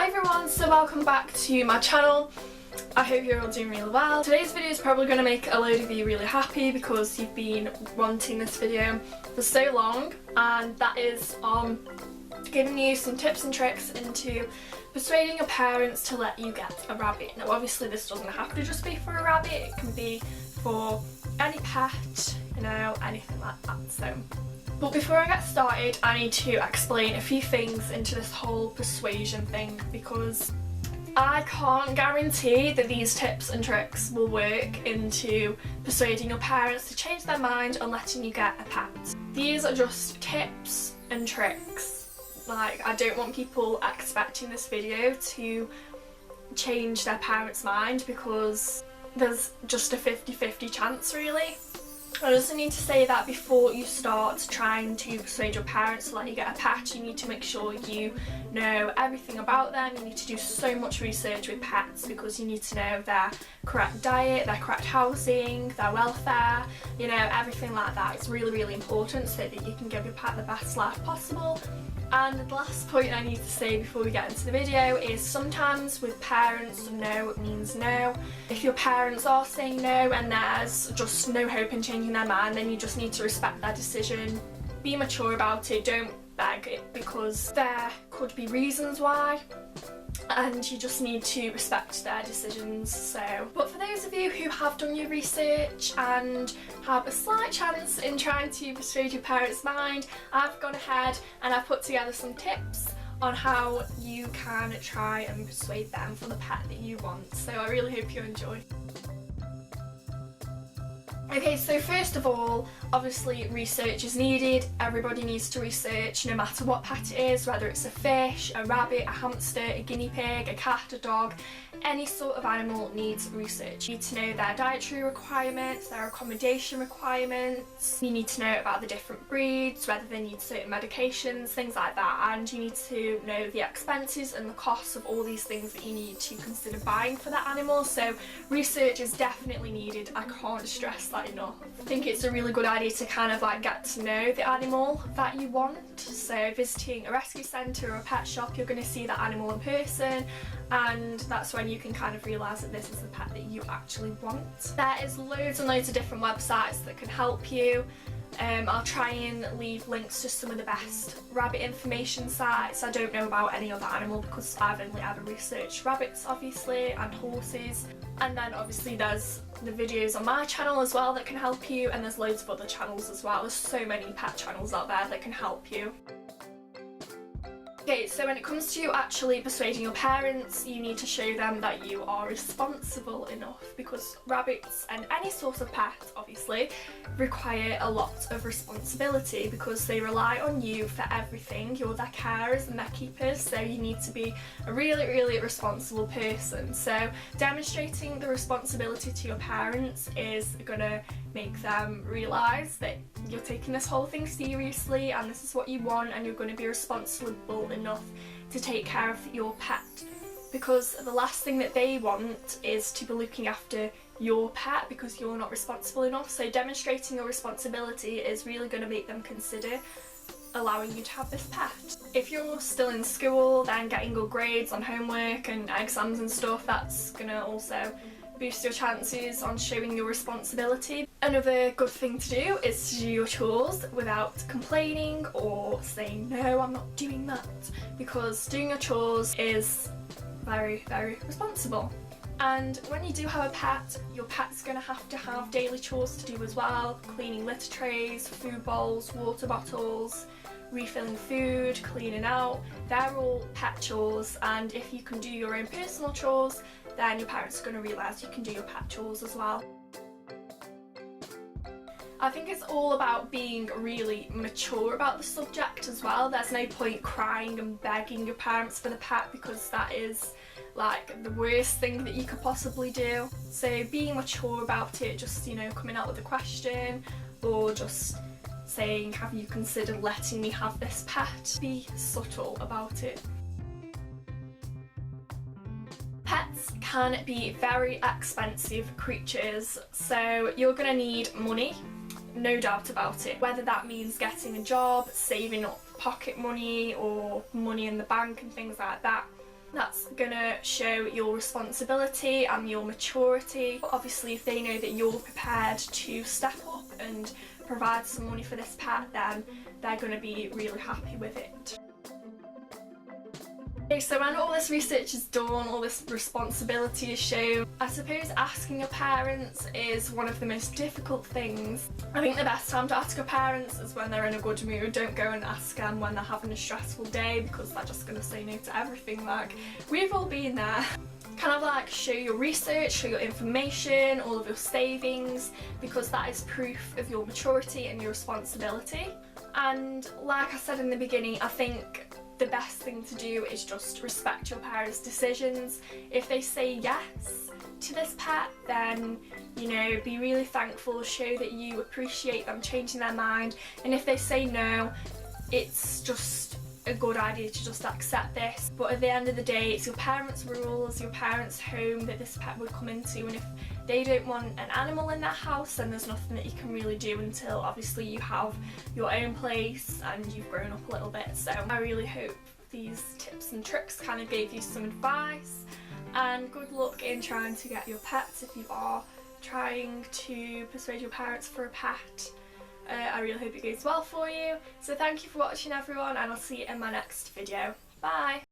Hi everyone, so welcome back to my channel. I hope you're all doing really well. Today's video is probably going to make a load of you really happy because you've been wanting this video for so long, and that is giving you some tips and tricks into persuading your parents to let you get a rabbit. Now obviously this doesn't have to just be for a rabbit, it can be for any pet, you know, anything like that. But before I get started, I need to explain a few things into this whole persuasion thing, because I can't guarantee that these tips and tricks will work into persuading your parents to change their mind on letting you get a pet. These are just tips and tricks. Like, I don't want people expecting this video to change their parents' mind, because there's just a 50-50 chance really. I also need to say that before you start trying to persuade your parents to let you get a pet, you need to make sure you know everything about them. You need to do so much research with pets, because you need to know their correct diet, their correct housing, their welfare, you know, everything like that. It's really, really important so that you can give your pet the best life possible. And the last point I need to say before we get into the video is sometimes with parents, no means no. If your parents are saying no and there's just no hope in changing their mind, then you just need to respect their decision. Be mature about it, don't beg it, because there could be reasons why, and you just need to respect their decisions. But for those of you who have done your research and have a slight chance in trying to persuade your parents' mind, I've gone ahead and I've put together some tips on how you can try and persuade them for the pet that you want. So I really hope you enjoy. Okay, so first of all, obviously research is needed. Everybody needs to research no matter what pet it is, whether it's a fish, a rabbit, a hamster, a guinea pig, a cat, a dog. Any sort of animal needs research. You need to know their dietary requirements, their accommodation requirements. You need to know about the different breeds, whether they need certain medications, things like that. And you need to know the expenses and the costs of all these things that you need to consider buying for that animal. So research is definitely needed. I can't stress that enough. I think it's a really good idea to kind of like get to know the animal that you want. So visiting a rescue centre or a pet shop, you're going to see that animal in person, and that's when you can kind of realise that this is the pet that you actually want. There is loads and loads of different websites that can help you. I'll try and leave links to some of the best rabbit information sites. I don't know about any other animal because I've only ever researched rabbits obviously, and horses. And then obviously there's the videos on my channel as well that can help you, and there's loads of other channels as well. There's so many pet channels out there that can help you. Okay, so when it comes to actually persuading your parents, you need to show them that you are responsible enough, because rabbits and any sort of pet obviously require a lot of responsibility because they rely on you for everything. You're their carers and their keepers, so you need to be a really, really responsible person. So demonstrating the responsibility to your parents is going to make them realise that you're taking this whole thing seriously and this is what you want, and you're going to be responsible enough to take care of your pet, because the last thing that they want is to be looking after your pet because you're not responsible enough. So demonstrating your responsibility is really going to make them consider allowing you to have this pet. If you're still in school, then getting good grades on homework and exams and stuff, that's going to also boost your chances on showing your responsibility. Another good thing to do is to do your chores without complaining or saying no, I'm not doing that, because doing your chores is very, very responsible. And when you do have a pet, your pet's going to have daily chores to do as well: cleaning litter trays, food bowls, water bottles, refilling food, cleaning out. They're all pet chores, and if you can do your own personal chores, then your parents are going to realise you can do your pet chores as well. I think it's all about being really mature about the subject as well. There's no point crying and begging your parents for the pet, because that is like the worst thing that you could possibly do. So being mature about it, just, you know, coming out with a question or just saying, have you considered letting me have this pet? Be subtle about it. Pets can be very expensive creatures, so you're going to need money, no doubt about it. Whether that means getting a job, saving up pocket money or money in the bank and things like that, That's gonna show your responsibility and your maturity. Obviously, if they know that you're prepared to step up and provide some money for this pet, then they're gonna be really happy with it. Okay, so when all this research is done, all this responsibility is shown, I suppose asking your parents is one of the most difficult things. I think the best time to ask your parents is when they're in a good mood. Don't go and ask them when they're having a stressful day, because they're just going to say no to everything. Like, we've all been there. Kind of like show your research, show your information, all of your savings, because that is proof of your maturity and your responsibility. And like I said in the beginning, I think the best thing to do is just respect your parents' decisions. If they say yes to this pet, then, you know, be really thankful, show that you appreciate them changing their mind. And if they say no, it's just a good idea to just accept this. But at the end of the day, it's your parents' rules, your parents' home that this pet would come into, and if they don't want an animal in that house, then there's nothing that you can really do until obviously you have your own place and you've grown up a little bit. So I really hope these tips and tricks kind of gave you some advice, and good luck in trying to get your pets if you are trying to persuade your parents for a pet. I really hope it goes well for you. So thank you for watching, everyone, and I'll see you in my next video. Bye!